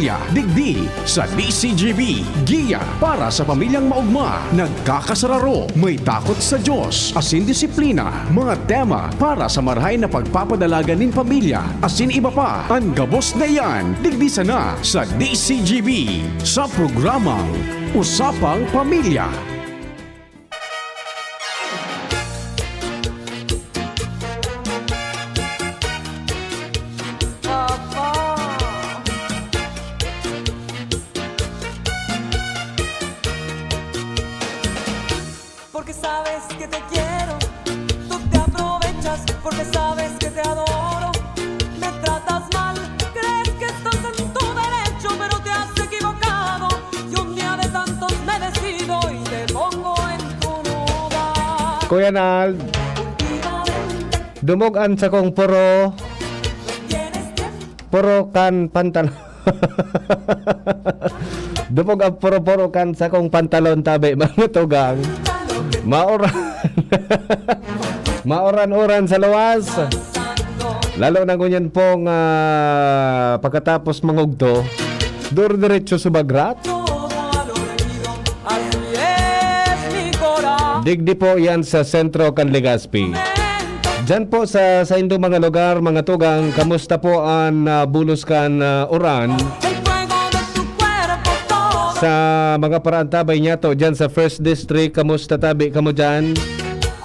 pamilya. Digdi sa DCGB. Giya para sa pamilyang maugma. Nagkakasararo. May takot sa Diyos. Asin disiplina. Mga tema para sa marahay na pagpapadalaga nin pamilya. Asin iba pa. Ang gabos na yan. Digdi sana sa DCGB. Sa programang Usapang Pamilya. Porque sabes que te quiero, tú te aprovechas porque sabes que te adoro. Me tratas mal, crees que estás en tu derecho, pero te has equivocado. Y un día de tantos me decido y te pongo en tu lugar. Kuya Nal, dumugan sa kong puro Tienes tiempo, kan pantalon. Dumog ang puro kan sa kong pantalon tabi mga tugang. Maoran. Maoran-oran sa luwas. Lalo na ngunyan pong pagkatapos mangugto, dur-diretso subagrat. todo al olvido. Así es mi corazón. Digdi po yan sa sentro kan Legazpi. Diyan po sa indo mga lugar, mga tugang, kamusta po ang bulos kan oran? El fuego de tu cuerpo todo. Sa mga paraan tabay niya to, dyan sa First District, kamusta tabi kamo dyan?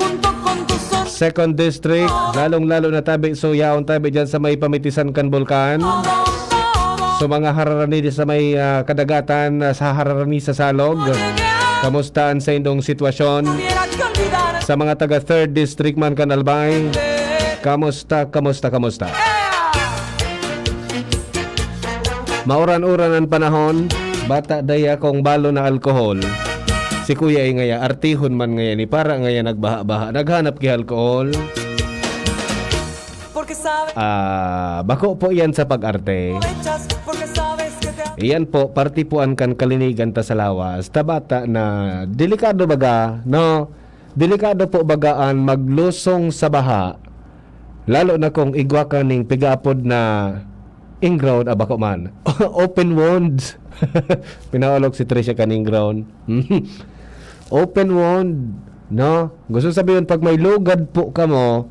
Junto con tus ojos. Second District, lalong-lalo na tabi, so yaon tabi dyan sa may pamitisan kan bulkan. So mga hararani sa may kadagatan, sa hararani sa Salog, kamusta ang sa indong sitwasyon? Tuviera que olvidar. Sa mga taga 3rd District man kan Albay, kamusta? Mauran-uran ang panahon, bata daya kong balo na alkohol. Si kuya ay ngaya, artihon man ngaya ni para ngaya nagbaha-baha, naghanap ki alkohol. Porque sabes Bako po yan sa pag-arte. aprovechas, porque sabes que te Iyan po, parti po an kan kalinigan ta sa lawas. Ta bata na delikado baga, no? Delikado po bagaan maglusong sa baha. Lalo na kung igwa ka ning pigapod na inground abako man. Open wound. Pinaolog si Tricia kaning ground. Open wound, no? Gusto sabihin pag may lugad po kamo,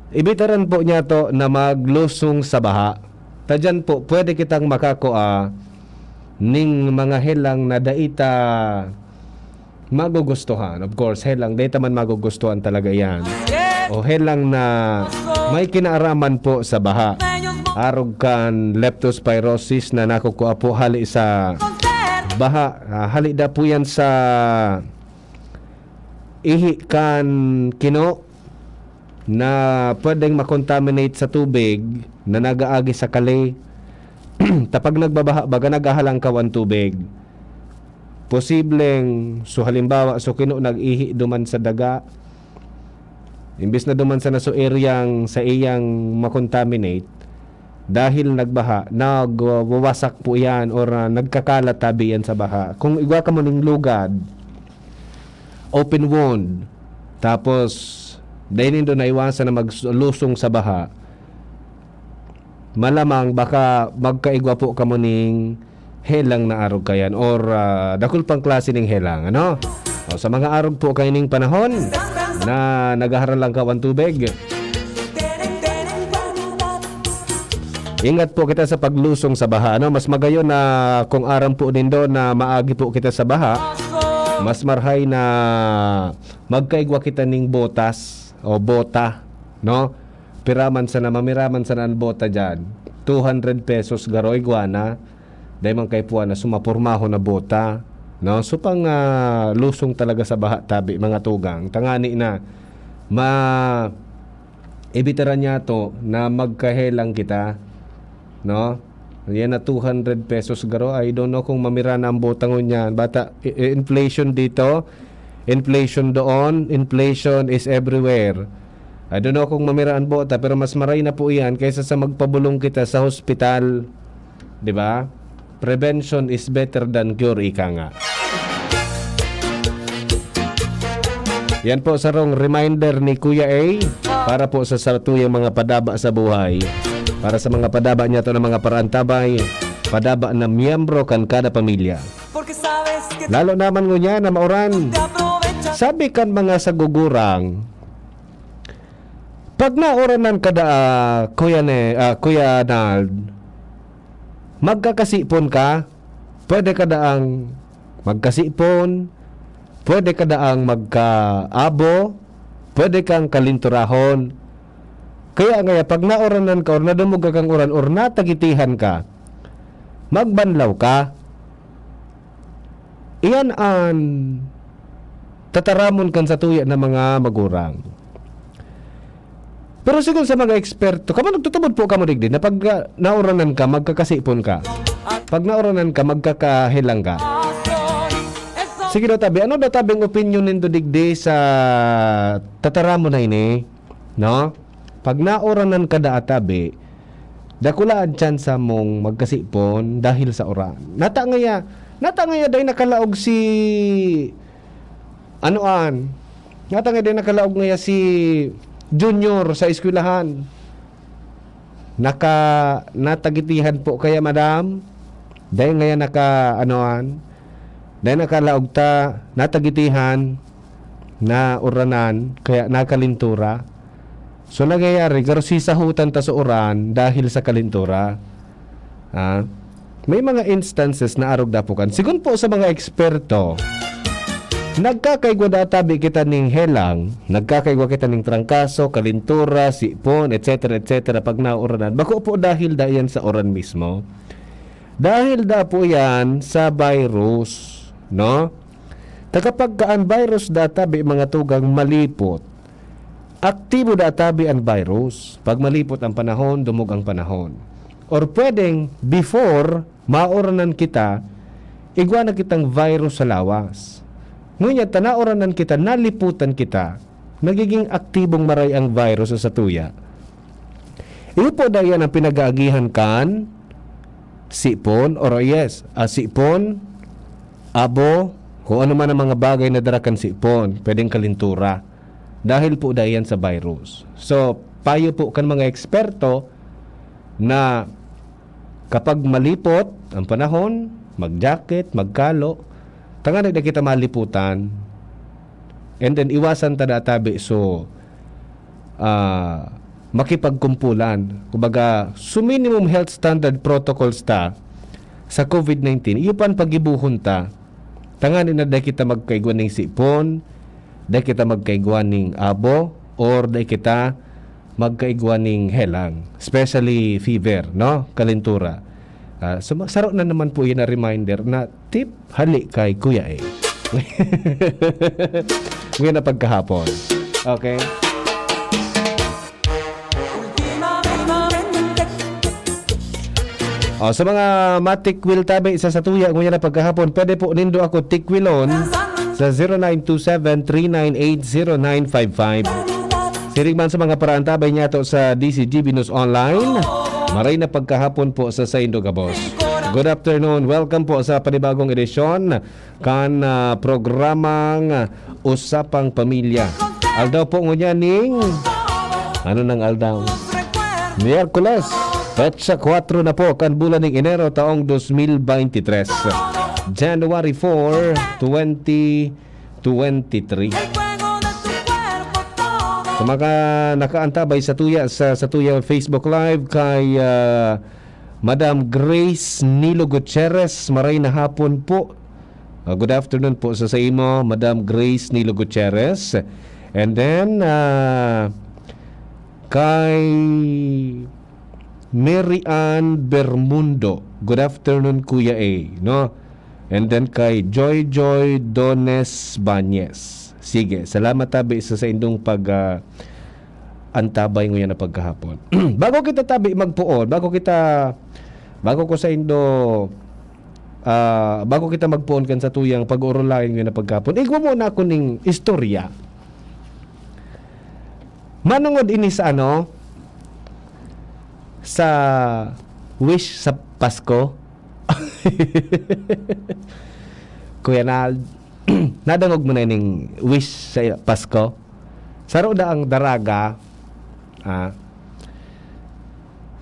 ibitaran po niya to na maglusong sa baha. Tadyan po, pwede kitang makakoa ning mga helang na daita magugustuhan. Of course, helang, daita man magugustuhan talaga yan. O helang na may kinaaraman po sa baha. Arog kan leptospirosis na nakukuha po hali sa baha. Hali da po yan sa ihi kan kino na pwedeng makontaminate sa tubig na nagaagi sa kali. Tapag nagbabaha, baga nagahalang kawan tubig. Posibleng, so halimbawa, so kino nag-ihi duman sa daga. Imbis na duman sa naso areang sa iyang makontaminate, dahil nagbaha, nagwawasak po yan or nagkakalat tabi yan sa baha. Kung igwa ka mo ng lugad, open wound, tapos dahil nito naiwasan na maglusong sa baha, malamang baka magkaigwa po ka mo ng helang na arog kayan or dakul pang klase ng helang, ano? O, sa mga arog po kayo ng panahon na nagaharalang kawan tubig, ingat po kita sa paglusong sa baha, ano? Mas magayon na kung aram po din doon na maagi po kita sa baha, mas marhay na magkaigwa kita ning botas o bota, no? Mamiraman sa nan bota dyan, 200 pesos garo iguana, dahil man kay puwan na sumapurmaho na bota, no? So pang lusong talaga sa baha tabi mga tugang, tangani na ibitaran niya to na magkahelang kita, no? Yan na 200 pesos garo. I don't know kung mamira na ang botangon niyan. Bata, inflation dito, inflation doon, inflation is everywhere. I don't know kung mamira ang bota, pero mas maray na po yan kaysa sa magpabulong kita sa hospital. 'Di ba? Prevention is better than cure, ika nga. Yan po sarong reminder ni Kuya A para po sa satuyang mga padaba sa buhay. Para sa mga padaba niya to ng mga paraan tabay, padaba na miyembro kan kada pamilya. Porque sabes que Lalo naman ngunya na mauran. te aprovechas. Sabi kan mga sagugurang, pag nauranan kada Kuya Nald, magkakasipon ka, pwede ka daang magkasipon, pwede ka daang magkaabo, pwede kang kalinturahon. Kaya ngaya pag nauranan ka or nadumog ka kang uran or natagitihan ka, magbanlaw ka. Iyan ang tataramon kan sa tuya ng mga magurang. Pero siguro sa mga eksperto, kamo nagtutubod po kamo digdi na pag nauranan ka, magkakasipon ka. Pag nauranan ka, magkakahilang ka. Sige daw tabi, ano daw tabing opinion nindo digdi sa tataramon na ini? No? Pag nauranan ka da tabi, dakulaan tsansa mong magkasipon dahil sa oran. Nata ngaya dahil nakalaog si anoan. Nata ngaya dahil nakalaog ngaya si Junior sa eskwelahan. Natagitihan po kaya madam. Dahil ngaya dahil nakalaog ta natagitihan na uranan kaya nakalintura. So nagyayari, garsisahutan ta sa uran dahil sa kalintura. May mga instances na arog dapukan. Sigun po sa mga eksperto, nagkakaigwa databi kita ning helang, nagkakaigwa kita ning trangkaso, kalintura, sipon, etc. pag nauranan. Bako po dahil dayan sa uran mismo. Dahil da po yan sa virus, no? Kapag kaan virus databi mga tugang malipot, aktibo databi ang virus. Pag malipot ang panahon, dumog ang panahon. Or pwedeng, before, mauranan kita, igwa na kitang virus sa lawas. Ngunit, nauranan kita, naliputan kita, nagiging aktibong maray ang virus sa tuya. Iyo po dayan ang pinag-aagihan kan, sipon, or sipon, abo, kung ano man ang mga bagay na darakan sipon, pwedeng kalintura. Dahil po dayan sa virus. So, payo po kan mga eksperto na kapag malipot ang panahon, mag-jacket, magkalo, tangan na kita maliputan, and then iwasan ta databi. So, makipagkumpulan. Kumbaga, minimum health standard protocols ta sa COVID-19, iupan pagibuhon ta, tangan na kita magkaigwan ng sipon, dahil kita magkaigwan ng abo or dahil kita magkaigwan ng helang, especially fever, no? Kalintura. So saro na naman po yun na reminder na tip hali kay Kuya A. Ngayon na pagkahapon. Okay? Sa mga matikwil tabi isa sa tuya ngayon na pagkahapon, pwede po nindo ako tikwilon sa 0927-398-0955. Siring man sa mga paraan tabay niya to sa DCGB News Online. Maray na pagkahapon po sa Saindo Gabos. Good afternoon. Welcome po sa panibagong edisyon kan programang Usapang Pamilya. Aldaw po ngunya ning ano nang aldaw? Miyerkules. Petsa 4 na po kan bulan ng Enero taong 2023. January 4, 2023. Sa mga nakaantabay sa tuya Facebook Live kay Madam Grace Nilo Gutierrez, maray na hapon po. Good afternoon po sa imo, Madam Grace Nilo Gutierrez. And then kay Mary Ann Bermundo, good afternoon Kuya A, no? And then kay Joy Dones Banyes. Sige, salamat tabi sa indong pag antabay ngayon na pagkahapon. Bago kita tabi magpuon, bago kita magpuon kan sa tuyang pag-urulain ngayon na pagkahapon, igwa muna ako ning istorya. Manungod ini sa sa wish sa Pasko. Kuya Nald, nadangog mo na ning wish sa Pasko. Saro da ang daraga,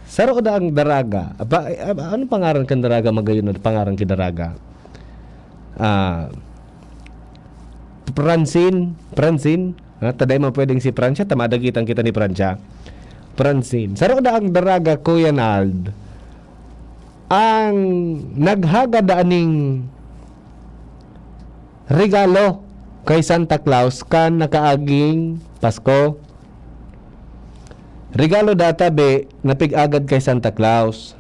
Saro da ang daraga. Ano pangaran kan daraga magayon na pangaran ki daraga? Francine. Taday mo pwedeng si Francia, tamadagitan kita ni Francia. Francine. Saro da ang daraga Kuya Nald. Ang naghaga da aning regalo kay Santa Claus kan nakaaging Pasko. Regalo data be napig-agad kay Santa Claus.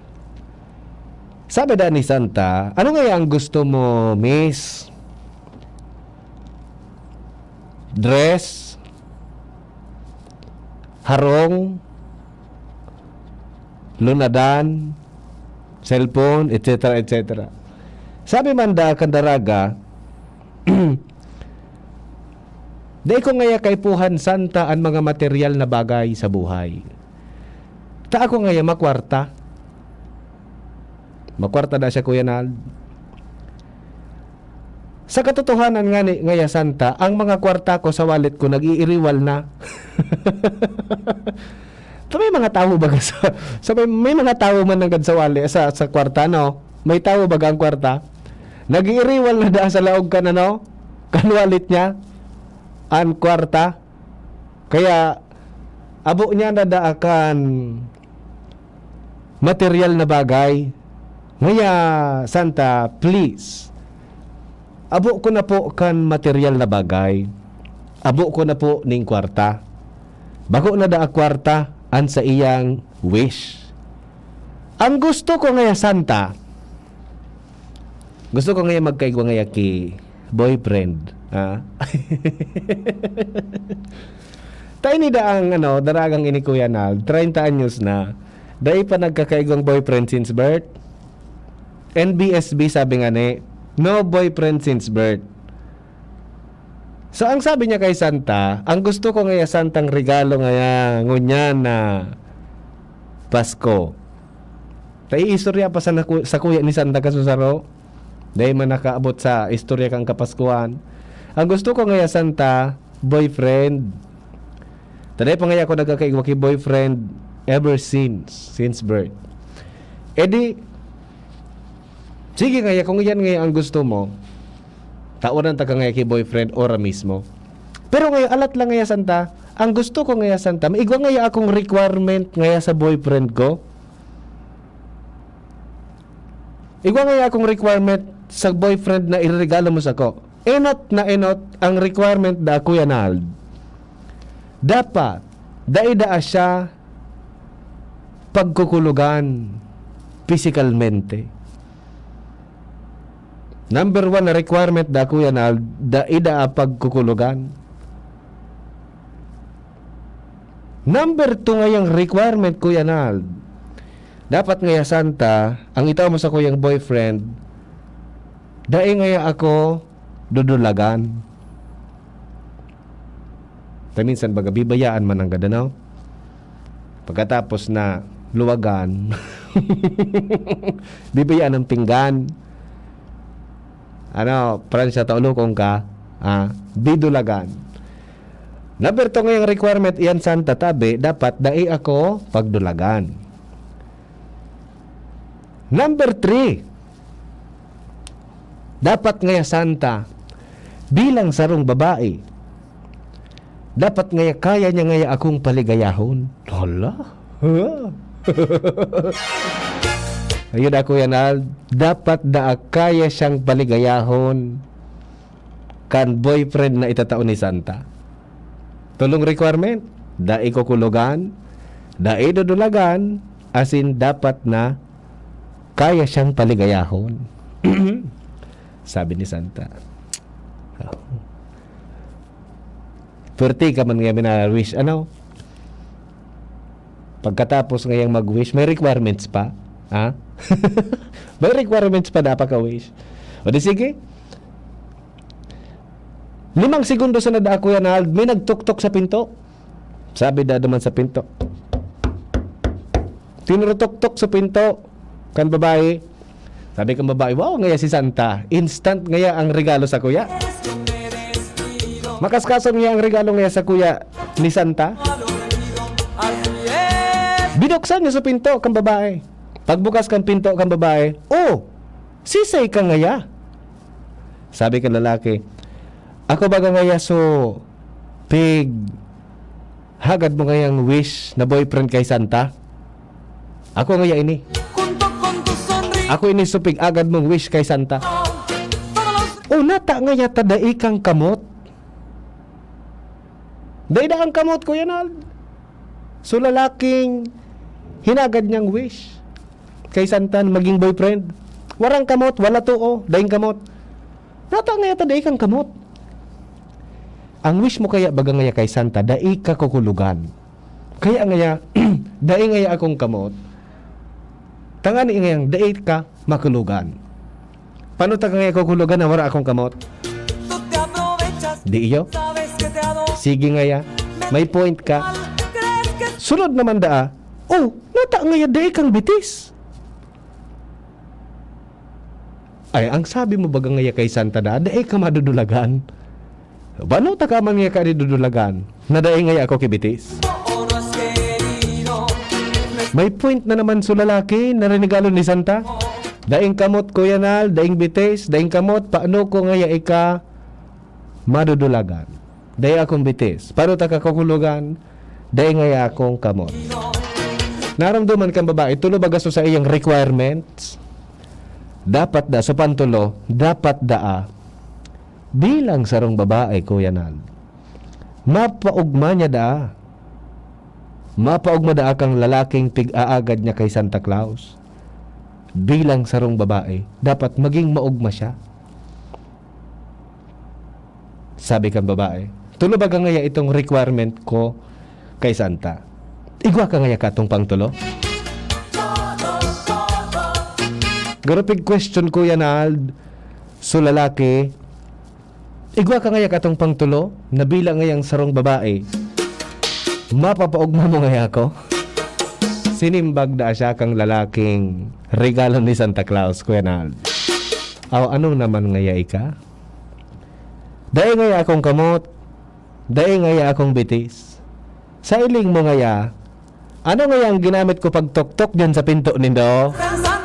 Sabi da ni Santa, ano nga ang gusto mo, miss? Dress? Harong? Lunadan? Cellphone? Etc. etc. Sabi man da kandaraga, Dahil ko ngaya kay Puhan Santa ang mga material na bagay sa buhay. Ta ako ngaya makwarta. Makwarta na siya Kuya Nald. Sa katotohanan nga ni ngaya Santa, ang mga kwarta ko sa wallet ko nag-iiriwal na. So, may mga tao ba may mga tao man nagad sa wallet sa kwarta no? May tao ba ang kwarta? Nag-iiriwal na da sa laog ka na no? Kan wallet niya. An kwarta. Kaya abo niya na daakan material na bagay. Ngaya Santa, please. Abo ko na po kan material na bagay. Abo ko na po ning kwarta. Bago na daa kwarta an sa iyang wish. Ang gusto ko ngaya Santa. Gusto ko ngaya magkaigwa ngaya ki boyfriend. Tayo ni daang daragang ini Kuya Nald 30 anyos na dahil pa nagkakaigong boyfriend since birth. NBSB sabi nga ni no boyfriend since birth. So ang sabi niya kay Santa, ang gusto ko ngaya Santang regalo ngaya ngunya na Pasko. Tayo istorya pa sa kuya ni Santa kasusaro dahil man nakaabot sa istorya kang kapaskuhan. Ang gusto ko ngaya Santa, boyfriend. Taday pa ngaya ako nagkakaigwa ki boyfriend ever since birth. Edi, sige ngaya kung yan ngaya ang gusto mo, taunan ta ka ngaya ki boyfriend ora mismo. Pero ngaya alat lang ngaya Santa, ang gusto ko ngaya Santa, maigwa ngaya akong requirement ngaya sa boyfriend ko. Igwa ngaya akong requirement sa boyfriend na iregalo mo sa ko. Enot ang requirement da Kuya Nald. Dapat daida siya pagkukulugan physicalmente. Number 1 na requirement da Kuya Nald, daida pagkukulugan. Number 2 ngayang requirement Kuya Nald. Dapat ngaya Santa, ang itaw mo sa kuyang boyfriend, dai ngaya ako dudulagan. Minsan baga bibayaan man ang gadanaw. Pagkatapos na luwagan, bibayaan ng pinggan. Pransya taulukong ka, bidulagan. Number 2 ngayong requirement iyan Santa tabi, dapat dai ako pagdulagan. Number 3, dapat ngaya Santa, bilang sarong babae, dapat ngaya kaya niya ngaya akong paligayahon. Hala? Ayun ako yan, dapat da kaya siyang paligayahon kan boyfriend na itatao ni Santa. Tulong requirement, dai kukulugan, dai dudulagan, asin dapat na kaya siyang paligayahon. Sabi ni Santa. Perti ka man ngayon na wish. Pagkatapos ngayong mag-wish, may requirements pa. May requirements pa dapat ka-wish. O di sige. 5 segundo sa nada Kuya Nald, may nagtuktok sa pinto. Sabi da naman sa pinto. Tinurutok-tok sa pinto. Kan babae. Sabi kang babae, wow, ngaya si Santa. Instant ngaya ang regalo sa kuya. Makaskason ngaya ang regalo ngaya sa kuya ni Santa. Binuksan niya sa pinto kang babae. Pagbukas kang pinto kang babae, oh, sisay ka ngaya. Sabi ka lalaki, ako baga ngaya so pig hagad mo ngayang wish na boyfriend kay Santa? Ako ngaya ini. Junto con tu sonrisa, Ako ini so pig agad mong wish kay Santa. todos los O nata ngaya tadai kang kamot. Daida ang kamot ko yan al. So lalaking hinagad niyang wish kay Santa na maging boyfriend. Warang kamot, wala tuo, daing kamot. Nata ngaya tadai kang kamot. Ang wish mo kaya baga ngaya kay Santa, dai ka kukulugan. Kaya ngaya, dai ngaya akong kamot. Tangani ngayang dai ka makulugan. Paano ta ngaya kukulugan na wala akong kamot? tú te aprovechas, Di iyo? sabes que te adoro. Sige ngaya, may point ka. Crees que Sunod naman daa, oh, nata ngaya dai kang bitis. Ay, ang sabi mo baga ngaya kay Santa da, dai ka madudulagan. Bano ta ka man ngaya ka dudulagan? Na dai ngaya ako kibitis. o no has querido, May point na naman sa lalaki na renegalo ni Santa. Daing kamot ko yanal, daing bitis, daing kamot, paano ko ngaya ika madudulagan? Daing akong bitis. Paano ta kakukulugan? Daing ngaya akong kamot. Naramdaman kang babae, tulo baga so sa iyang requirements? Dapat da, so pantulo, dapat daa. Bilang sarong babae, Kuya Nal, mapaugma niya daa. Mapaugma daa kang lalaking pig-aagad niya kay Santa Claus. Bilang sarong babae, dapat maging maugma siya. Sabi kang babae, tulo ba ka ngaya itong requirement ko kay Santa? Igwa ka ngaya ka itong pangtulo? Garapig question, Kuya Nald, so lalaki, igwa ka ngaya ka itong pangtulo na bilang ngayang sarong babae, mapapaugma mo ngaya ko? Sinimbag da siya kang lalaking regalo ni Santa Claus, Kuya Nald. Aw, anong naman ngaya ika? Daing ngaya akong kamot, daing ngaya akong bitis. Sa iling mo ngaya, ano ngaya ang ginamit ko pag tok-tok dyan sa pinto nindo? pensando,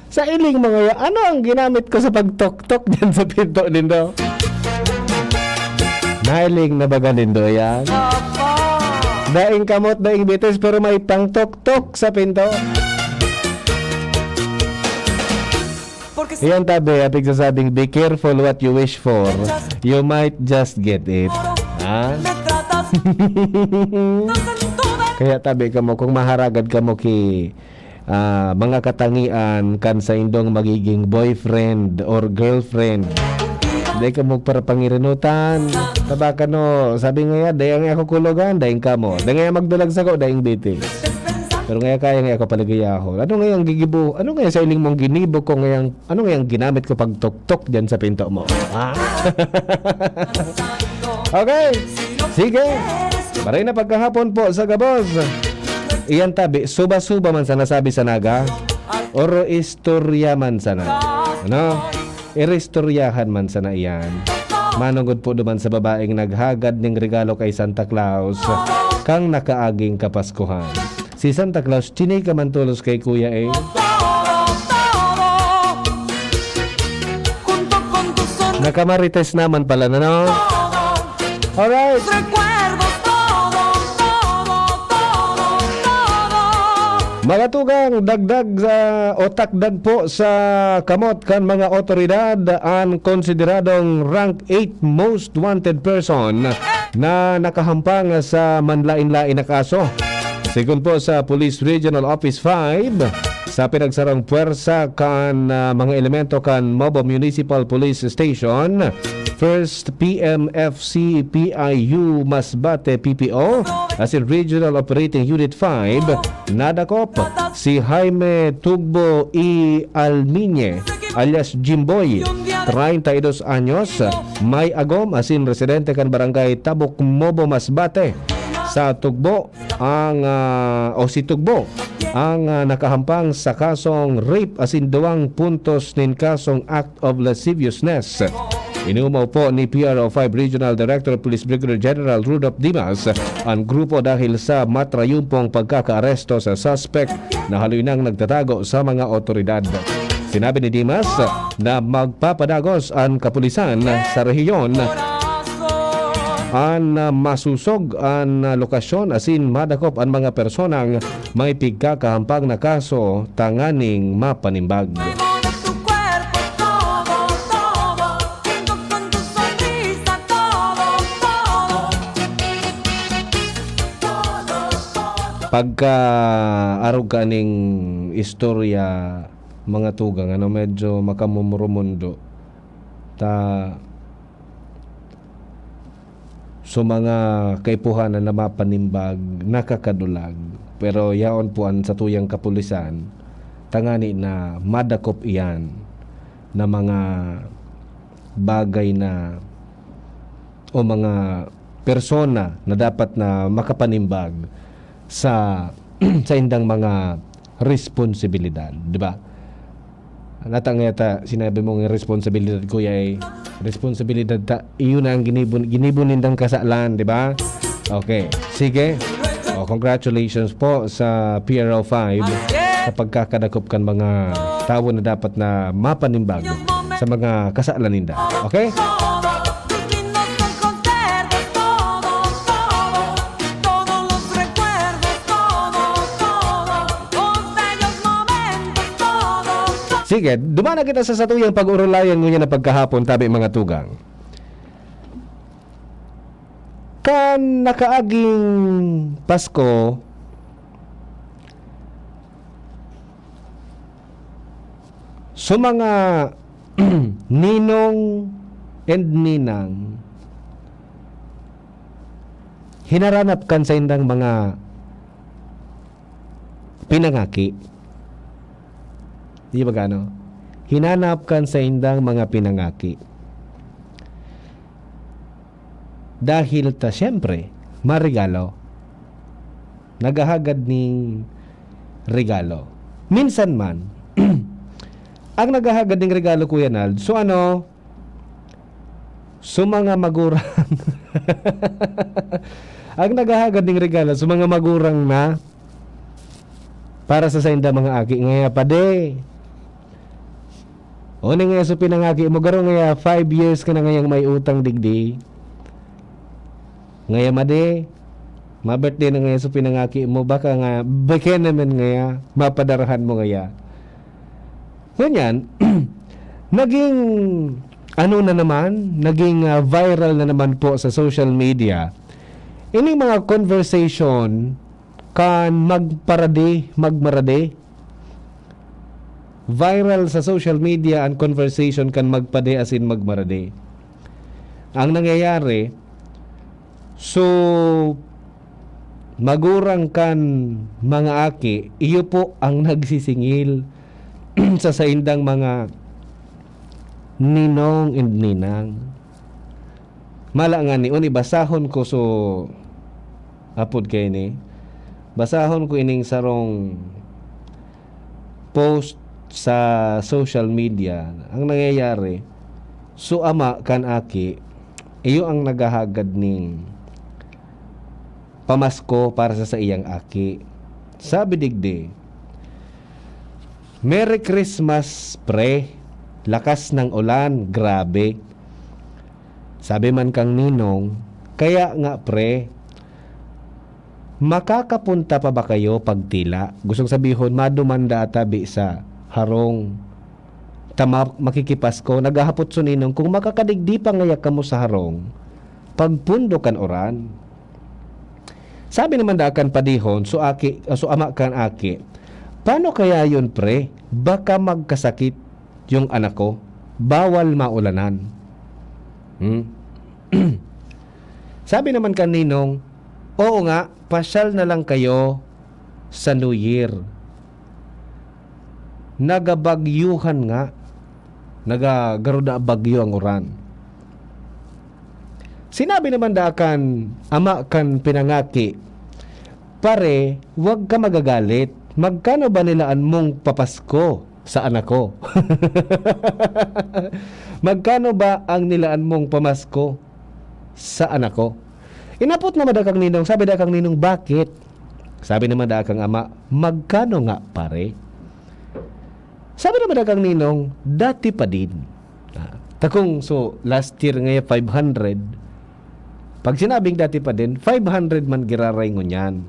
Sa iling mo ngaya, ano ang ginamit ko sa pag-tok-tok dyan sa pinto nindo? Nailing na baga nindo yan? Daing kamot, daing bitis, pero may pang-tok-tok sa pinto. porque si Iyan tabi, apig sasabing, be careful what you wish for. You might just get it. Ha? me tratas, estás en tu derecho. Kaya tabi ka mo, kung maharagad ka mo ki mga katangian kan sa indong magiging boyfriend or girlfriend, day ka mo para pangirinutan. Taba ka no, sabi nga dayang ako kulugan, dayang ka mo. Dayang magdulag sa ko, dayang bitis. Pero ngayon kaya nga ako palagiyaho. Ano nga yung gigibo? Ano nga sa iling mong ginibo ko ngayon? Ano nga yung ginamit ko pag tok-tok dyan sa pinto mo? Ha? Okay. Sige. Maray na pagkahapon po sa Gabos. Iyan tabi, suba-suba man sa nasabi sa naga. Or istorya man sana. Ano? Iristoryahan man sana iyan. Manungod po duman sa babaeng naghagad ng regalo kay Santa Claus kang nakaaging kapaskuhan. Si Santa Claus, chinay ka man tulos kay Kuya eh. Junto con tu sonrisa, Nakamarites naman pala na, no? Alright. recuerdos, todo. Mga tugang dagdag sa otakdag po sa kamot kan mga otoridad ang konsideradong rank 8 most wanted person na nakahampang sa manlain-lain na kaso. Sigun po sa Police Regional Office 5 sa pinagsarang puwersa kan mga elemento kan Mobo Municipal Police Station, 1st PMFC PIU Masbate PPO as in Regional Operating Unit 5, nadakop si Jaime Tugbo E. Almiñe alias Jimboy, 32 anyos, may agom as in residente kan Barangay Tabok Mobo Masbate. Sa Tugbo si Tugbo ang nakahampang sa kasong rape as in 2 puntos nin kasong act of lasciviousness. Inumaw po ni PRO5 Regional Director Police Brigadier General Rudolph Dimas ang grupo dahil sa matrayumpong pagkakaaresto sa suspect na haluinang nagtatago sa mga otoridad. Sinabi ni Dimas na magpapadagos ang kapulisan sa rehiyon an masusog ang lokasyon asin madakop ang mga personang may pigkakahampag na kaso tanganing mapanimbag. De tu cuerpo todo, todo, tengo con tu sonrisa todo, todo. Todo, todo. Pagka arog ka ning istorya mga tugang medyo makamumurumundo ta so mga kaipuhanan na mapanimbag nakakadulag pero yaon po ang sa tuyang kapulisan tangani na madakop iyan na mga bagay na o mga persona na dapat na makapanimbag sa sa indang mga responsibilidad, di ba? Natang yata sinabi mong responsibilidad kuya ay responsibilidad ta iyon ang ginibon nindang kasalan, di ba? Okay, sige. Congratulations po sa PRO5 sa pagkakadakop kan mga tao na dapat na mapanimbag sa mga kasalan ninda. Okay? Sige, dumana kita sa satuyang pag-urulayan ngunya na pagkahapon tabi mga tugang. Kan nakaaging Pasko, so mga ninong and ninang hinaranap kan sa indang mga pinangaki. Di ba gano? Hinanap kan sa indang mga pinangaki. Dahil ta siyempre, marigalo. Nagahagad ning regalo. Minsan man, ang nagahagad ning regalo Kuya Nald, so ano, so mga magurang, ang nagahagad ning regalo, so mga magurang na, para sa inda mga aki, ngaya pa de, o na nga so pinangaki mo garo nga 5 years ka na ngayang may utang digdi. Ngaya made ma-birthday na ngaya so pinangaki mo baka nga beken naman ngaya mapadarahan mo ngaya. Ganyan naging ano na naman, naging viral na naman po sa social media. Ini mga conversation kan magmarade viral sa social media ang conversation kan magpade asin magmarade. Ang nangyayari, so magurang kan mga aki, iyo po ang nagsisingil sa saindang mga ninong and ninang. Mala nga ni uni basahon ko so apod kay ni. Basahon ko ining sarong post sa social media. Ang nangyayari, so ama kan aki, iyo ang nagahagad ning pamasko para sa iyang aki. Sabi digdi, Merry Christmas pre, lakas ng ulan, grabe. Sabi man kang ninong, kaya nga pre, makakapunta pa ba kayo pagtila? Gustong sabihon, madumanda atabi sa harong tama makikipasko nagahapot suninong kung makakadigdi pa ngaya kamo sa harong pagpundo kan oran. Sabi naman dakan padihon so ama kan aki, paano kaya yun pre, baka magkasakit yung anak ko, bawal maulanan. Sabi naman kan ninong, oo nga, pasyal na lang kayo sa New Year. Nagabagyuhan nga, nagagaruda bagyo ang uran. Sinabi naman dakan ama kan pinangaki, pare, wag ka magagalit, magkano ba nilaan mong papasko sa anak ko? Magkano ba ang nilaan mong pamasko sa anak ko? Inapot naman da kang ninong, sabi da kang ninong, bakit? Sabi naman da kang ama, magkano nga pare? Sabi naman da kang ninong, dati pa din. Takong, so last year ngayon 500. Pag sinabing dati pa din, 500 man giraray ngunyan.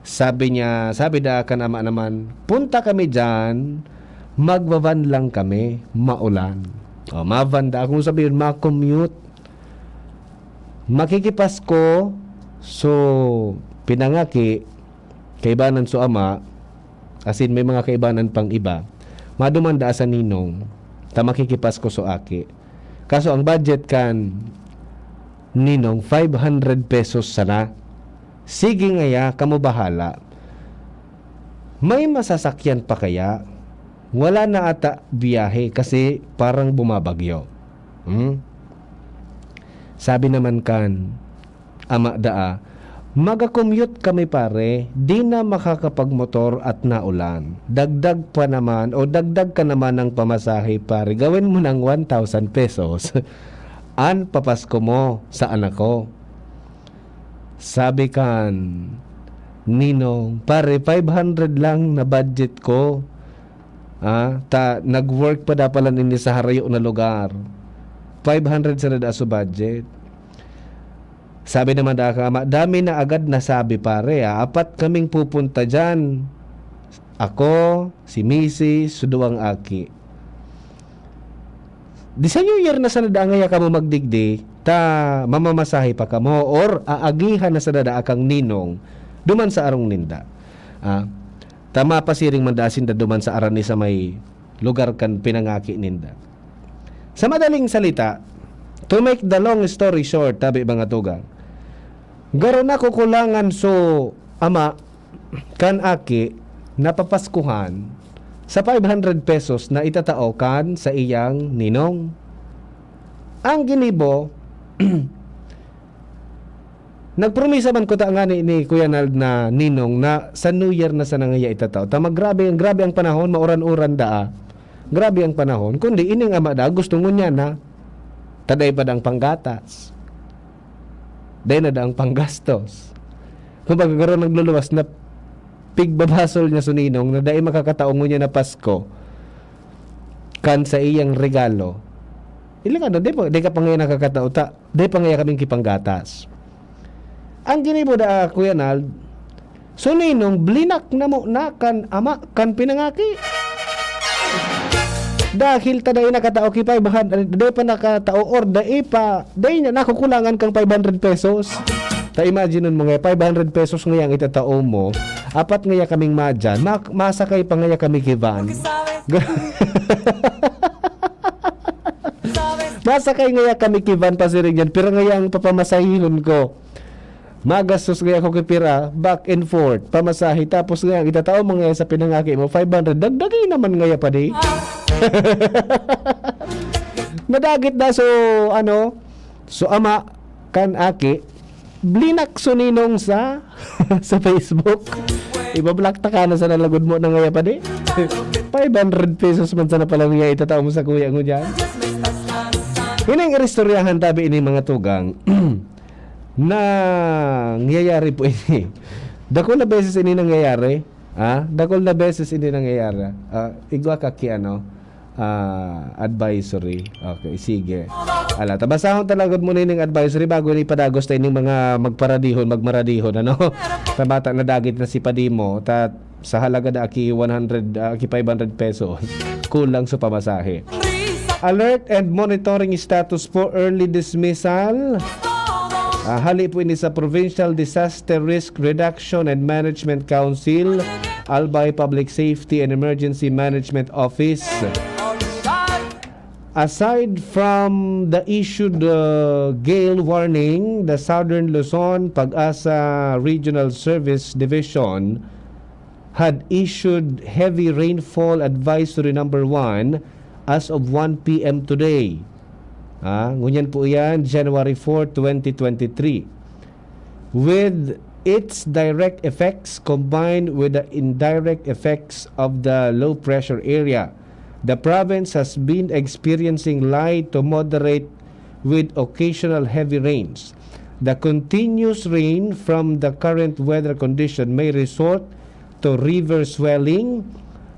Sabi niya, sabi da ka naman, punta kami dyan, magbaban lang kami, maulan. O, mavan da, kung sabihin, ma-commute. Makikipas ko, so, pinangaki, kaibanan so ama, asin may mga kaibanan pang iba, madumanda sa ninong, ta makikipas ko so aki. Kaso ang budget kan, ninong, 500 pesos sana. Sige ngaya, kamo bahala. May masasakyan pa kaya? Wala na ata biyahe kasi parang bumabagyo. Sabi naman kan, ama daa, maga-commute kami pare, di na makakapagmotor at naulan. Dagdag pa naman o dagdag ka naman ng pamasahe pare, gawin mo ng 1,000 pesos. An papasko mo sa anak ko. Sabi kan, ninong, pare 500 lang na budget ko. Nag-work pa da pala nini sa harayo na lugar. 500 sa nadaso budget. Sabi naman da ka, dami na agad na sabi pare. Apat kaming pupunta dyan. Ako, si Missy, suduang aki. Di sa New Year na sa nadaangaya ka mo magdigdi, ta mamamasahe pa ka mo or aagihan na sa dadaa kang ninong duman sa arong ninda. Tama pasiring mandasin da duman sa arani sa may lugar kan pinangaki ninda. Sa madaling salita, to make the long story short, tabi mga tugang, garo na kukulangan so ama kan aki napapaskuhan sa 500 pesos na itatao kan sa iyang ninong. Ang ginibo, nagpromisa man ko ta nga ni Kuya Nald na ninong na sa New Year na sa nangaya itatao. Grabe ang panahon, mauran-uran daa. Grabe ang panahon. Kundi ining ama da, gusto mo niya na taday pa dang panggatas. Day na daang panggastos. Kung pagkakaroon nagluluwas na pigbabasol niya sa ninong na day makakataong mo niya na Pasko kan sa iyang regalo. Ilang ano, di ka pa ngayon nakakatao ta, di pa ngayon kaming kipanggatas. Ang ginibo da Kuya Nald, so ninong blinak na mo na kan ama kan pinangaki. Dahil taday nakatao ki 500, day pa nakatao or day na nakukulangan kang 500 pesos. Ta imagine mo nga 500 pesos ngayang itatao mo, apat ngaya kaming madyan, masakay pa ngaya kami kivan. Masakay ngaya kami kivan pasiring yan, pero ngayang papamasahihon ko. Magastos ngaya ko kipira, back and forth, pamasahe, tapos ngayang itatao mo ngaya sa pinangaki mo, 500, dagdagi naman ngaya pa di. Madagit na so ama kan aki blinak so ninong sa sa Facebook. Ibablock ta ka na sa nalagod mo na ngaya pa di. 500 pesos man sana pala ngaya itatao mo sa kuya mo dyan. Hining iristoryahan tabi ini mga tugang na nangyayari po ini. Dakol na beses ini nangyayari. Dakol na beses ini nangyayari. Igwa ka ki advisory. Okay, sige. Tabasahon talagod mo ning advisory bago ni padagos tayo ning mga magmaradihon Pabata na dagit na si padimo ta sa halaga da aki 500 pesos kulang sa pamasahe. Alert and monitoring status po early dismissal. Hali po ini sa Provincial Disaster Risk Reduction and Management Council, Albay Public Safety and Emergency Management Office. Aside from the issued gale warning, the Southern Luzon Pag-asa Regional Service Division had issued heavy rainfall advisory number 1 as of 1 p.m. today. Ngunyan po yan, January 4, 2023. With its direct effects combined with the indirect effects of the low pressure area, the province has been experiencing light to moderate with occasional heavy rains. The continuous rain from the current weather condition may result to river swelling,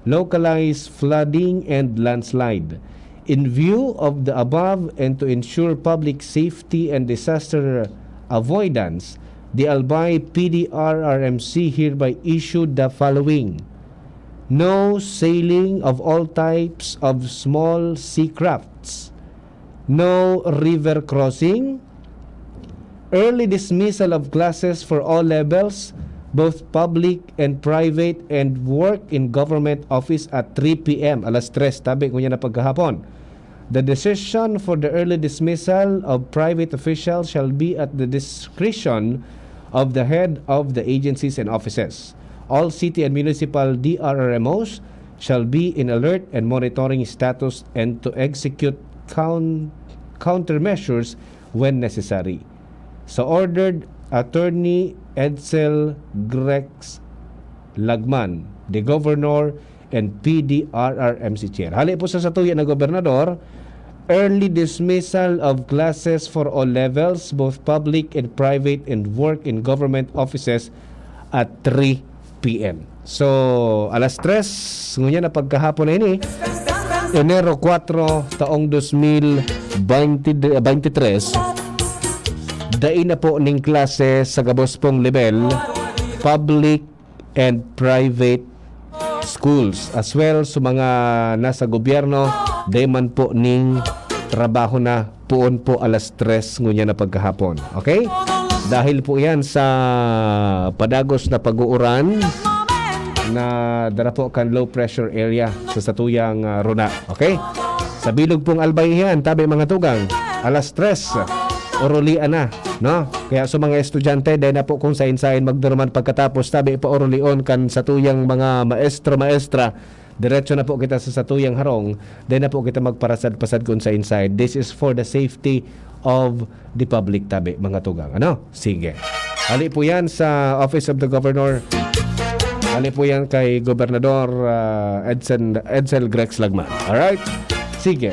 localized flooding, and landslide. In view of the above and to ensure public safety and disaster avoidance, the Albay PDRRMC hereby issued the following: no sailing of all types of small sea crafts, no river crossing, early dismissal of classes for all levels, both public and private, and work in government office at 3 p.m. alas 3, tabi ko niya na pagkahapon. The decision for the early dismissal of private officials shall be at the discretion of the head of the agencies and offices. All city and municipal DRRMOs shall be in alert and monitoring status and to execute countermeasures when necessary. So ordered Attorney Edsel Grex Lagman, the Governor and PDRRMC Chair. Hali po sa satuyan na Gobernador, early dismissal of classes for all levels, both public and private, and work in government offices at 3 p.m. So, alas 3, ngunya na pagkahapon na ini, Enero 4, taong 2023, dain na po ning klase sa gabos pong level, public and private schools, as well sa mga nasa gobyerno, day man po ning trabaho na puon po alas 3 ngunya na pagkahapon. Okay? Dahil po yan sa padagos na pag-uuran na dara po kan low pressure area sa satuyang runa. Okay? Sa bilog pong Albay yan, tabi mga tugang, alas 3, orulian na. No? Kaya sa mga estudyante, dahil na po kung sain-sain magdurman pagkatapos, tabi pa orulion kan satuyang mga maestro-maestra, diretso na po kita sa satuyang harong, dahil na po kita magparasad-pasad kung sain-sain. This is for the safety of the public, tabi mga tugang. Ano? Sige. Hali po yan sa Office of the Governor. Hali po yan kay Gobernador Edsel Grex Lagman. Alright? Sige.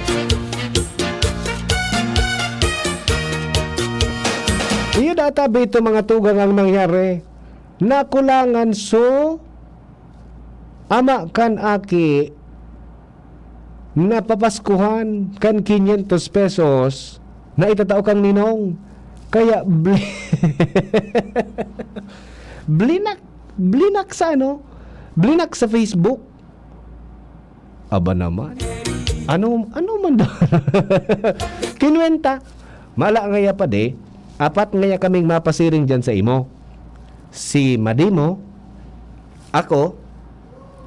Iyo data ba ito mga tugang ang nangyari? Nakulangan so ama kan aki napapaskuhan kan 500 pesos na itatao kang ninong. Kaya blinak sa ano? Blinak sa Facebook. Aba naman. Ano man daw? Kinwenta. Mala ngaya pa de. Apat ngaya kaming mapasiring dyan sa imo. Si Madimo, ako,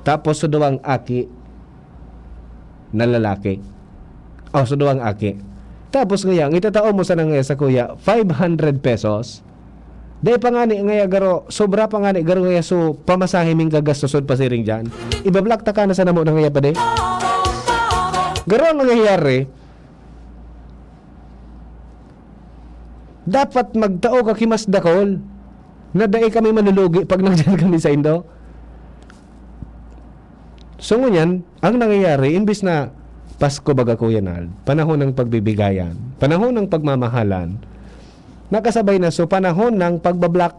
tapos suduwang aki na lalaki. O, suduwang aki. Tapos ngayang, itatao mo sa ngaya sa kuya, 500 pesos. Dahil pa nga ni ngaya garo, sobra pa nga ni garo ngaya so, pamasahiming kagastusod pasiring dyan. Ibablock ta ka na sa namo na ngaya pa de. Garo ang nangyayari, dapat magtao ka kimas dakol na daig kami manulugi pag nandyan kami sa Indo. So ngunyan, ang nangyayari, imbis na Pasko baga Kuya Nald, panahon ng pagbibigayan, panahon ng pagmamahalan, nakasabay na so panahon ng pagbablock,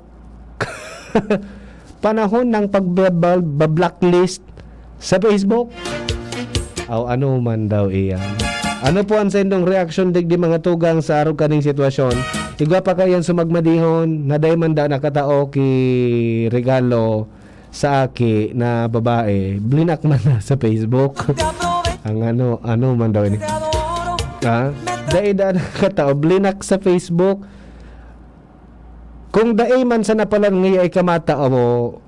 panahon ng pagbablocklist sa Facebook. Aw, ano man daw iyan. Ano po ang sendong reaction digdi mga tugang sa araw kaning sitwasyon? Igwa pa kayan sumagmadihon na day man da nakatao ki regalo sa aki na babae. Blinak man na sa Facebook. Ang ano man daw ini. Ha? Day da nakatao blinak sa Facebook. Kung daay man sa napalan ngay ay kamata mo,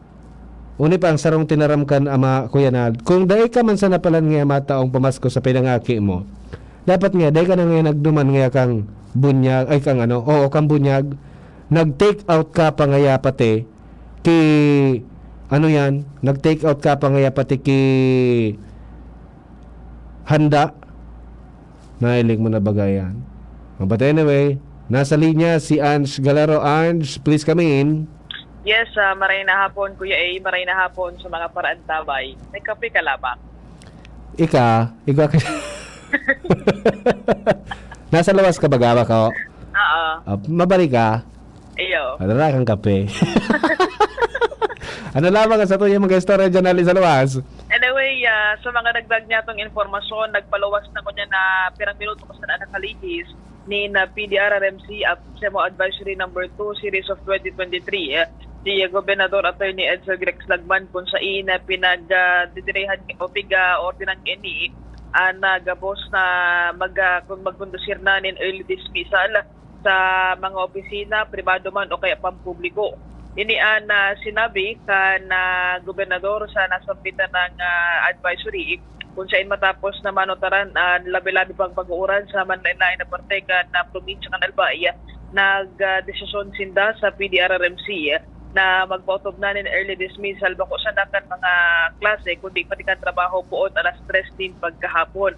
uni pa ang sarong tinaramkan ama Kuya Nald. Kung daay ka man sa napalan ngay mata ang pamasko sa pinangaki mo, dapat nga daay ka na ngay nagduman ngay kang bunyag, ay kang kang bunyag, nag-take out ka pa ngaya pati ki nag-take out ka pa ngaya pati ki handa. Nailig mo na bagayan. But anyway, nasa linya si Ange Galero. Ange, please come in. Yes, maray na hapon, Kuya A. Maray na hapon sa mga paraan tabay. May kape ka lamang. Ikaw ka. Nasa lawas ka ba gawa ka? Oo. Mabalik ka? Iyo. Adara kang kape. Ano lamang sa tuyo mga istorya dyan sa lawas? Anyway, sa mga nagdag niya itong informasyon, nagpaluwas na ko niya na pirang minuto ko sa nakaligis ni na PDRRMC at SEMO Advisory Number 2 Series of 2023. Si Gobernador Attorney Edsel Grex Lagman kung sa ina pinagdidirehan o piga-ordinang ini nagabos na magkondusir na nin early dismissal sa mga opisina, pribado man o kaya pampubliko. Inian na sinabi na gobernador sa nasampitan ng advisory kung saan matapos na manotaran labi-labi pang pag-uuran sa manlain na parte na probinsya ng Albay, nag-desisyon sinda sa PDRRMC na magpa-autob na nin early dismissal bako sa nakan mga klase kundi pati kan trabaho poon alas 3 din pagkahapon.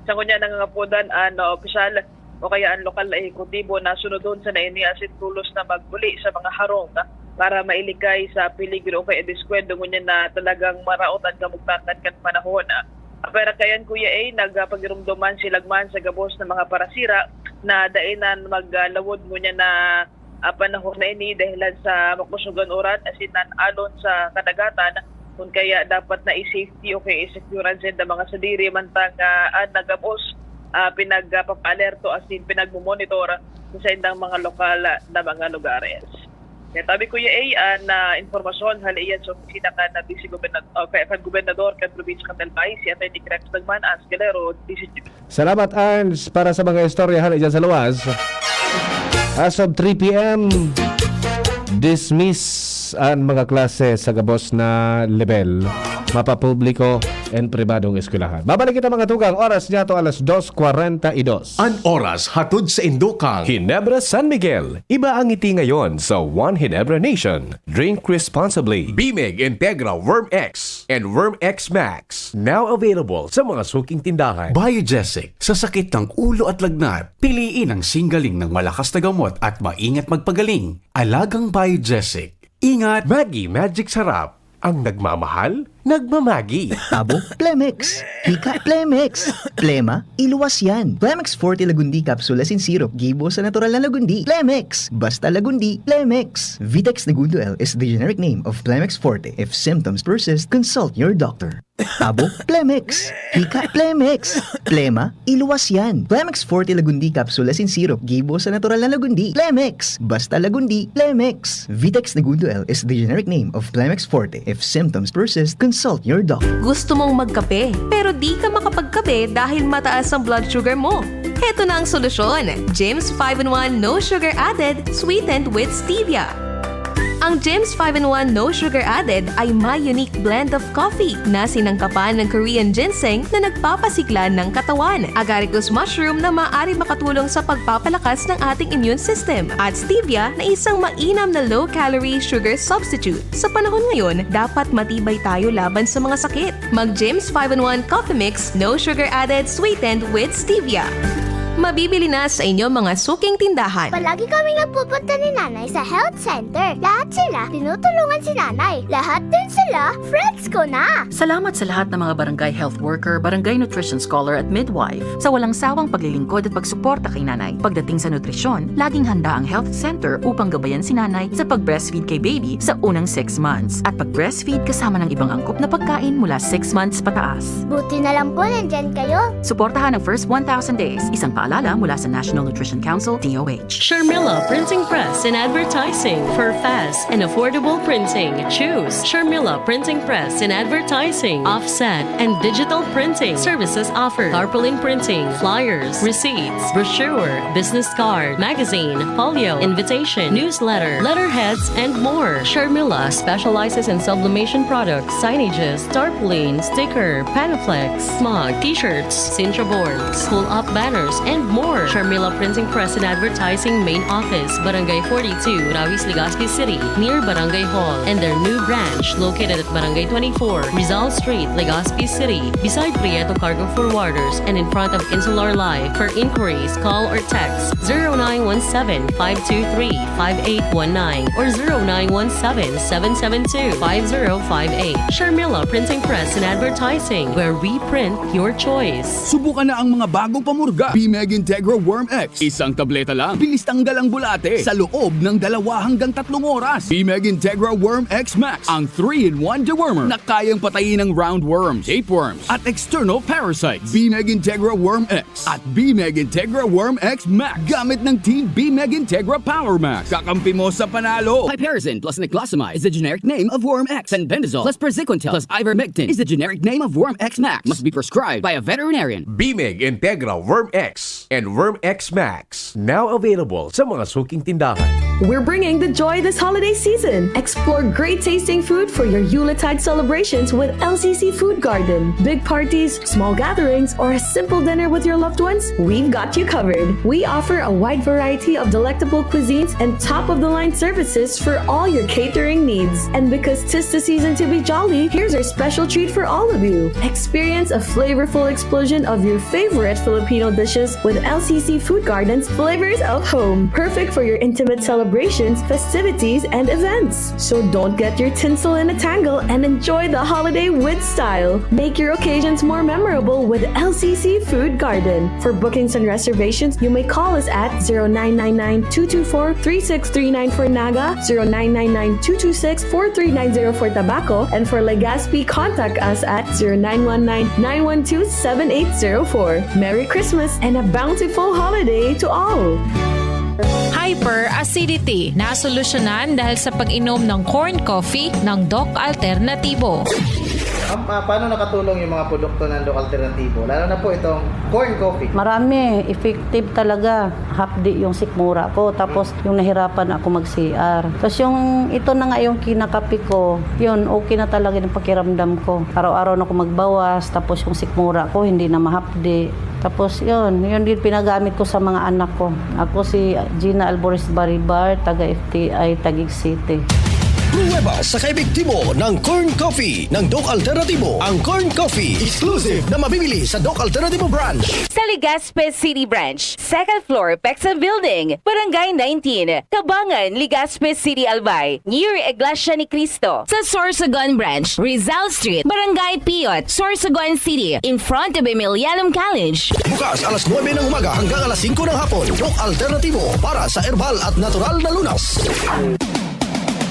Sa kunya nangangapodan na opisyal o kaya ang lokal na ehekutibo na sunodon sa nainiasin tulos na magbuli sa mga harong para mailikay sa peligro o kaya diskwento ngunyan na talagang maraot at kamugtakan kan panahon. Pero kayan Kuya A, nagpagirumduman si Lagman sa gabos ng mga parasira na dainan maglawod ngunyan na panahon na ini dahilan sa makusugan oran asinan alon sa kadagatan kung kaya dapat na i-safety o kaya i-securean sa mga sadiri mantang nagabos pinagpapalerto asin pinagmumonitor sa indang mga lokal na mga lugares. Kaya tabi Kuya A, na informasyon haliyan sa opisina ka na Vice Gobernador kan Provincia ng Albay, si Atty. Grex Lagman, Ans Galero, DCGB. Salamat Ans para sa mga istorya hali dyan sa lawas. As of 3 p.m. dismiss ang mga klase sa gabos na level, mapapubliko and pribadong eskwelahan. Babalik kita mga tugang, oras niya to alas 2:42. An oras hatod sa Indokang. Ginebra San Miguel. Iba ang ngiti ngayon sa One Ginebra Nation. Drink responsibly. Bimig Integra Worm X And Worm X Max. Now available sa mga suking tindahan. Biogesic, sa sakit ng ulo at lagnat, piliin ang singgaling ng malakas na gamot at maingat magpagaling. Alagang Biogesic. Ingat! Maggi Magic Sarap. Ang nagmamahal, nagmamagi. Tabo, Plemex. Hika, Plemex. Plema, iluwas yan. Plemex Forte Lagundi Capsule in Syrup. Gibo sa natural na Lagundi. Plemex. Basta Lagundi, Plemex. Vitex Negundo L is the generic name of Plemex Forte. If symptoms persist, consult your doctor. Tabo, Plemex. Hika, Plemex. Plema, iluwas yan. Plemex Forte Lagundi Capsule in Syrup. Gibo sa natural na Lagundi. Plemex. Basta Lagundi, Plemex. Vitex Negundo L is the generic name of Plemex Forte. If symptoms persist, consult your doctor. Gusto mong magkape, pero di ka makapagkape dahil mataas ang blood sugar mo. Heto na ang solusyon. Jims 5-in-1 No Sugar Added, sweetened with stevia. Ang Jims 5-in-1 No Sugar Added ay may unique blend of coffee na sinangkapan ng Korean ginseng na nagpapasigla ng katawan, agaricus mushroom na maaari makatulong sa pagpapalakas ng ating immune system, at stevia na isang mainam na low-calorie sugar substitute. Sa panahon ngayon, dapat matibay tayo laban sa mga sakit. Mag Jims 5-in-1 Coffee Mix No Sugar Added, sweetened with stevia. Mabibili na sa inyong mga suking tindahan. Palagi kami nagpupunta ni Nanay sa health center. Lahat sila tinutulungan si Nanay. Lahat din sila friends ko na. Salamat sa lahat ng mga barangay health worker, barangay nutrition scholar at midwife sa walang sawang paglilingkod at pagsuporta kay Nanay. Pagdating sa nutrisyon, laging handa ang health center upang gabayan si Nanay sa pag-breastfeed kay baby sa unang 6 months at pag-breastfeed kasama ng ibang angkop na pagkain mula 6 months pataas. Buti na lang po nandyan kayo. Suportahan ang first 1,000 days, isang paalala mula sa National Nutrition Council, DOH. Sharmila Printing Press and Advertising for fast and affordable printing. Choose Sharmila Printing Press and Advertising. Offset and digital printing services offered. Tarpaulin printing, flyers, receipts, brochure, business card, magazine, folio, invitation, newsletter, letterheads, and more. Sharmila specializes in sublimation products, signages, tarpaulin, sticker, panaflex, smog, t-shirts, cincha boards, pull-up banners, and more. Sharmila Printing Press and Advertising Main Office, Barangay 42, Rawis, Legazpi City, near Barangay Hall, and their new branch located located at Barangay 24, Rizal Street, Legazpi City, beside Prieto Cargo Forwarders and in front of Insular Life. For inquiries, call or text 0917-523-5819 or 0917-772-5058. Sharmila Printing Press and Advertising, where we print your choice. Subukan na ang mga bagong pamurga. BMEG Integra Worm X. Isang tableta lang. Bilis tanggal ang bulate sa loob ng 2 hanggang 3 oras. BMEG Integra Worm X Max. Ang 3-in-1 dewormer na kayang patayin ng roundworms, tapeworms, at external parasites. BMEG Integra Worm X at BMEG Integra Worm X Max. Gamit ng Team BMEG Integra Power Max. Kakampi mo sa panalo. Piperazine plus niclosamide is the generic name of Worm X, and Bendazole plus praziquantel plus ivermectin is the generic name of Worm X Max. Must be prescribed by a veterinarian. BMEG Integra Worm X and Worm X Max. Now available sa mga suking tindahan. We're bringing the joy this holiday season. Explore great tasting food for your Yuletide celebrations with LCC Food Garden. Big parties, small gatherings, or a simple dinner with your loved ones, we've got you covered. We offer a wide variety of delectable cuisines and top-of-the-line services for all your catering needs. And because 'tis the season to be jolly, here's our special treat for all of you. Experience a flavorful explosion of your favorite Filipino dishes with LCC Food Garden's Flavors of Home. Perfect for your intimate celebrations, festivities, and events. So don't get your tinsel in a tangle and enjoy the holiday with style. Make your occasions more memorable with LCC Food Garden. For bookings and reservations, you may call us at 0999-224-3639 for Naga, 0999-226-4390 for Tabaco, and for Legazpi, contact us at 0919-912-7804. Merry Christmas and a bountiful holiday to all! Hyperacidity na solusyonan dahil sa pag-inom ng corn coffee ng Doc Alternativo. Paano nakatulong yung mga produkto ng Doc Alternativo? Lalo na po itong corn coffee. Marami. Effective talaga. Hapdi yung sikmura ko. Tapos yung nahirapan ako mag-CR. Tapos yung ito na nga yung kinakapi ko, yun, okay na talaga yung pakiramdam ko. Araw-araw na ako magbawas. Tapos yung sikmura ko, hindi na mahapdi. Tapos yun din pinagamit ko sa mga anak ko. Ako si Gina Alboris Baribar, taga-FTI, Taguig City. Pruweba sa kaepektibo ng Corn Coffee ng Doc Alternativo. Ang Corn Coffee, exclusive na mabibili sa Doc Alternativo branch. Sa Legazpi City Branch, 2nd floor, Pexan Building, Barangay 19, Tabangan, Legazpi City, Albay, near Iglesia ni Cristo. Sa Sorsogon Branch, Rizal Street, Barangay Piot, Sorsogon City, in front of Emilianum College. Bukas alas 9 ng umaga hanggang alas 5 ng hapon. Doc Alternativo para sa herbal at natural na lunas.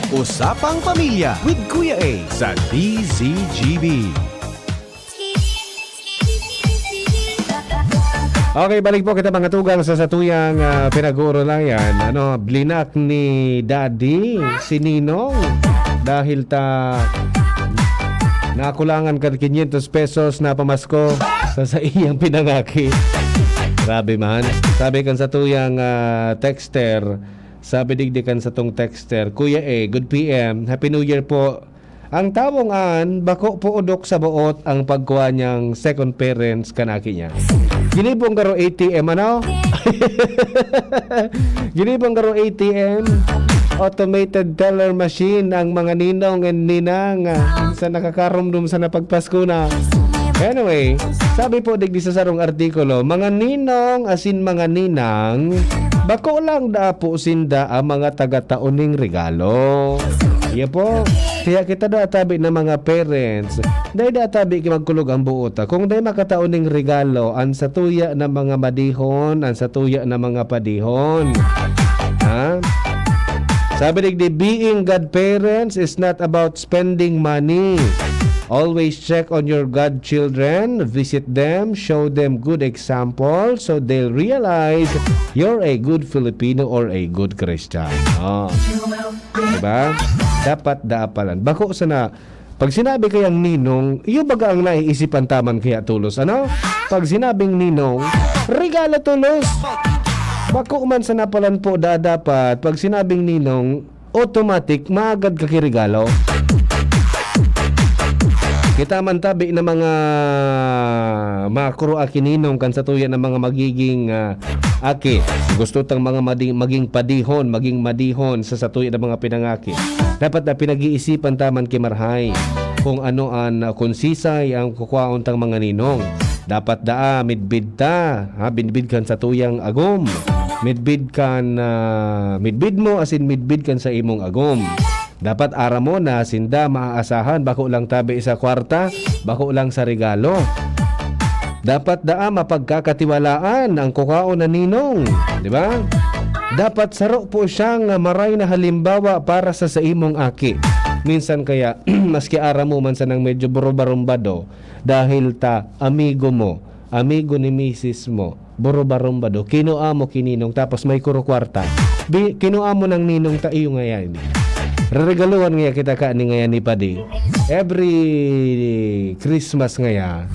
Usapang Pamilya with Kuya A sa DZGB. Okay, balik po kita mga tugang sa satuyang pinag-uurulayan. Blinak ni Daddy, si Ninong, dahil nakulangan ka 500 pesos na pamasko sa iyang pinangaki. Grabe man. Sabi kan satuyang texter, sabi digdikan sa tong texter, Kuya A, good PM, Happy New Year po. Ang tawongan, bako po udok sa buot ang pagkuha niyang second parents kanaki niya. Ginibong karo ATM, ano? Ginibong karo ATM, automated teller machine ang mga ninong and ninang sa nakakarumdum sa napagpasko na. Anyway, sabi po digdi sa sarong artikulo, mga ninong asin mga ninang, bako lang da po sinda ang mga taga-taoning regalo. Iya po, kaya kita da atabi ng mga parents, dahil da atabi magkulog ang buota. Kung dahil makataoning regalo, ang satuya ng mga madihon, ang satuya ng mga padihon. Ha? Sabi digdi, being godparents is not about spending money. Always check on your godchildren, visit them, show them good example so they'll realize you're a good Filipino or a good Christian. Diba? Dapat daapalan. Bako sana, pag sinabi kayang ninong, iyo baga ang naiisipan taman kaya tulos. Ano? Pag sinabing ninong, regalo tulos. Bako man sa napalan po dapat, pag sinabing ninong, automatic, maagad kakirigalo. Kita man tabi na mga makuro akininong kan sa tuya ng mga magiging aki. Gusto tang mga maging padihon, maging madihon sa satuya ng mga pinangaki. Dapat na pinag-iisipan taman kimarhay kung ano an konsisay ang kukwaon tang mga ninong. Dapat midbid ta, binbid kan sa tuyang agom. Midbid kan midbid mo as in midbid kan sa imong agom. Dapat ara mo na sinda maaasahan bako lang tabi sa kwarta, bako lang sa regalo. Dapat mapagkakatiwalaan ang kukaon na ninong, di ba? Dapat saro po siyang maray na halimbawa para sa imong aki. Minsan kaya maski ara mo man sa nang medyo buro-barumbado dahil amigo mo, amigo ni misis mo, buro-barumbado, kinuha mo kininong tapos may kuro kwarta. Kinuha mo ng ninong iyo ngayon. Regaluhan nga kita ni ngayon ni Padi. Every Christmas ngaya,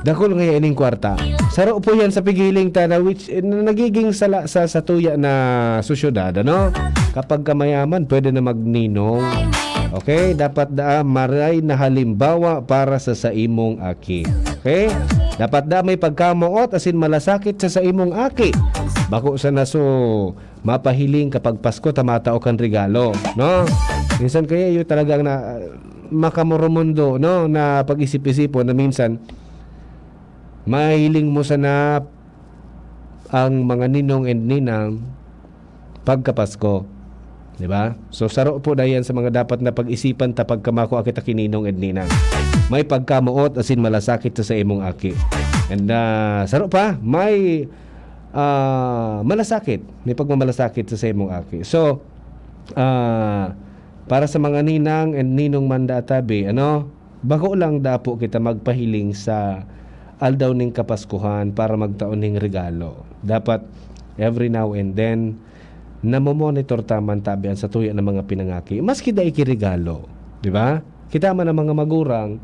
dakol ngayon ining kwarta. Saro po yan sa pigiling na which nagiging sala sa tuya na susyudad, ano? Kapag kamayaman, pwede na magninong. Okay? Dapat maray na halimbawa para sa imong aki. Okay? Dapat may pagkamuot asin malasakit sa imong aki. Bako sa naso mapahiling kapag Pasko tamatao kan regalo, no? Minsan kaya yung talagang na makamoromundo, no, na pag-isip-isipon na minsan mahiling mo sana ang mga ninong and ninang pagka Pasko, di ba? So saro po dayan sa mga dapat na pag-isipan ta pagkamako akita kininong and ninang. May pagkamuot asin malasakit sa imong aki. And saro pa, may malasakit. May pagmamalasakit sa imong aki. So, para sa mga ninang and ninong manda tabi, bako lang dapo kita magpahiling sa aldaw ning kapaskuhan para magtaon ning regalo. Dapat every now and then namomonitor taman tabi sa tuya ng mga pinangaki. Maski da ikiregalo, di ba? Kita man ang mga magurang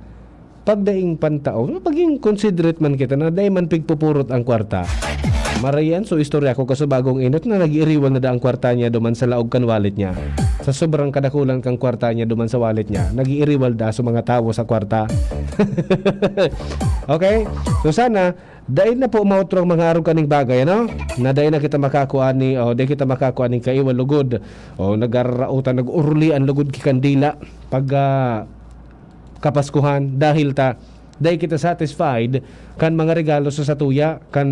pagdaing pantao, paging considerate man kita na dahi man pigpupurot ang kwarta. Marayan, so istorya ko kaso bagong inot na nag-iiriwal na da ang kwarta niya duman sa laog kan wallet niya. Sa sobrang kadakulan kang kwarta niya duman sa wallet niya, nag-iiriwal da sa mga tao sa kwarta. Okay? So sana, dahil na po mautrong mga araw kaning bagay, na dahil na kita makakuha ni, dahil kita makakuha ni kaiwan lugod, nagarautan, nag-urulian lugod kikandila pag kapaskuhan dahil dahil kita satisfied kan mga regalo sa satuya kan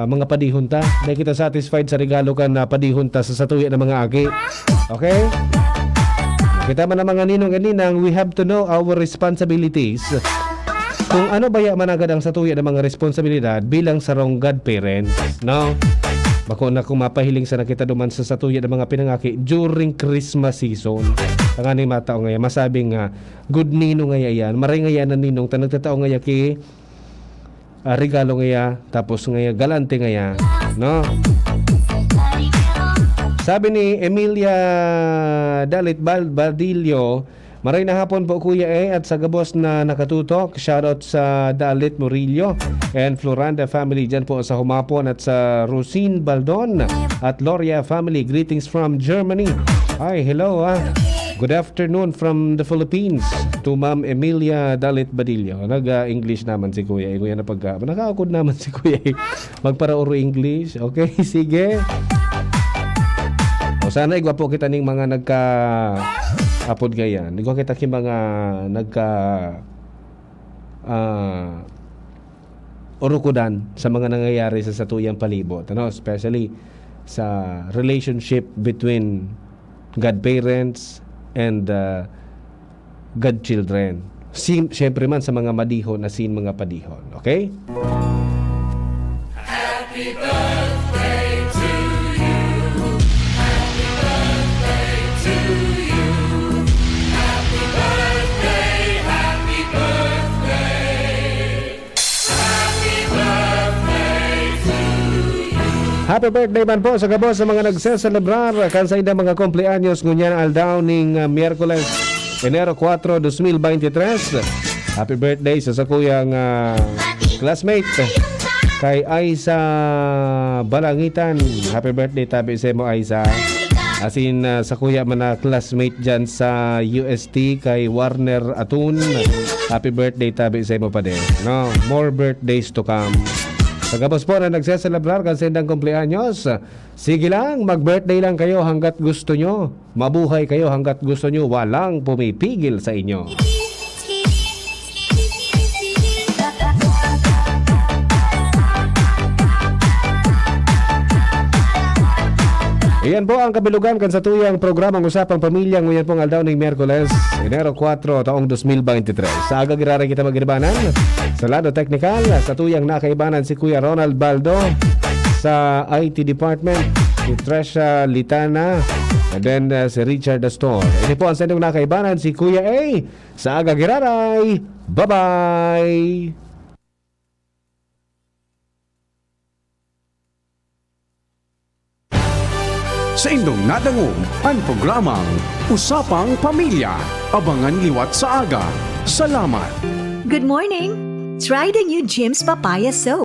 mga padihon ta, dahil kita satisfied sa regalo kan padihon ta sa satuya ng mga agi. Okay? Kita man ang mga ninong and ninang, we have to know our responsibilities. Kung ano ba man agad ang satuya ng mga responsibilidad bilang sarong godparents, no? Bako na kung mapahiling sa nakita duman sa satuya ng mga pinangaki during Christmas season. Ang aning matao ngayon, masabing good ninong ngaya yan. Maray ngaya na ninong, nagtatao ngaya ki regalo ngaya, tapos ngaya galante ngaya, no? Sabi ni Emilia Dalit Badillo, maray na hapon po kuya at sa gabos na nakatutok. Shoutout sa Dalit Murillo and Floranda family dyan po sa Humapon at sa Rosine Baldon at Loria family. Greetings from Germany. Hi, hello Good afternoon from the Philippines to Ma'am Emilia Dalit Badillo. Nag-English naman si kuya. Kuya na nakakod naman si kuya. Magparauro English. Okay, sige. O sana igwapo kita ning mga apod gayan. Niko kita king mga urukudan sa mga nangyayari sa satuyang palibot, especially sa relationship between godparents and godchildren. Siyempre man sa mga madihon na mga padihon. Okay? Happy birthday to you. Happy birthday to you. Happy birthday, happy birthday. Happy birthday to you. Happy birthday man po sa gabos sa mga nagseselebrar kansay na mga kumpleaños ngunyan aldaw ning Miyerkules, Enero 4, 2023. Happy birthday sa sakuyang classmate kay Aiza Balangitan. Happy birthday tabi sa mo Aiza. As in, sa kuya man na classmate dyan sa UST kay Warner Atun. Happy birthday tabi sa imo pa din. No, more birthdays to come. Pagkapos po na nagseselebrar kasi ng kumpleanyos, sige lang, mag-birthday lang kayo hanggat gusto nyo. Mabuhay kayo hanggat gusto nyo. Walang pumipigil sa inyo. Iyan po ang kabilugan kan sa tuyang programang Usapang Pamilya ngayon pong aldaw ng Miyerkules, Enero 4, taong 2023. Sa aga girara kita magiribanan sa lado teknikal, sa tuyang nakaibanan si Kuya Ronald Baldo, sa IT Department si Tresha Litana, and then si Richard Astor. Ini po ang sendong nakaibanan si Kuya A sa aga giraray. Bye-bye! Sa indong nadangog ang programang Usapang Pamilya. Abangan liwat sa aga. Salamat! Good morning! Try the new Jim's Papaya Soap.